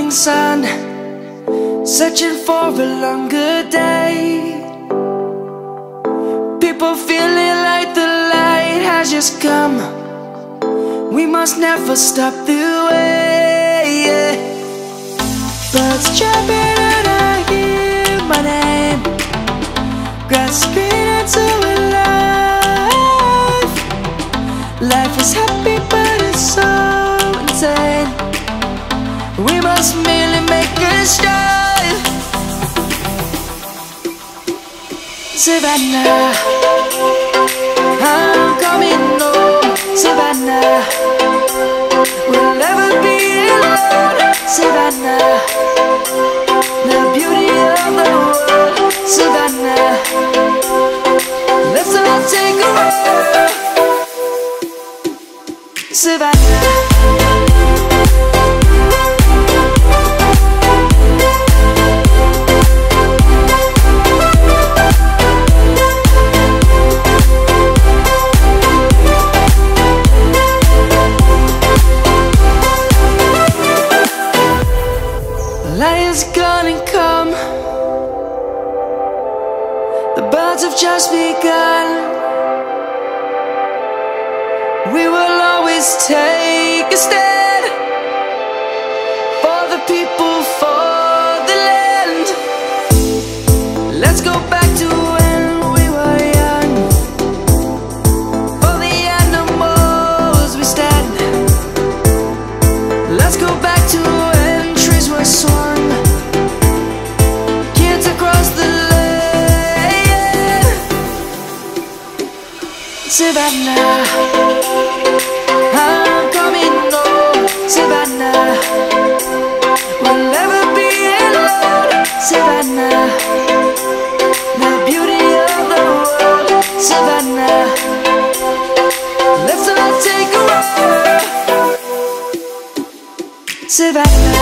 morning sun, searching for a longer day. People feeling like the light has just come. We must never stop the way. Birds chirping and I hear my name, grasping into a life. Life is happy but it's so insane. We must merely make a start. Savannah, I'm coming home. Savannah, we'll never be alone. Savannah, the beauty of the world. Savannah, let's all take a walk. Savannah. Lion's gonna come. The birds have just begun. We will always take a stand for the people, for the land. Let's go back to when we were young. For the animals we stand. Let's go back to when trees were swung. Kids across the land. Savannah, I'm coming home. Savannah, we'll never be alone. Savannah, the beauty of the world. Savannah, let's all take a walk. Savannah.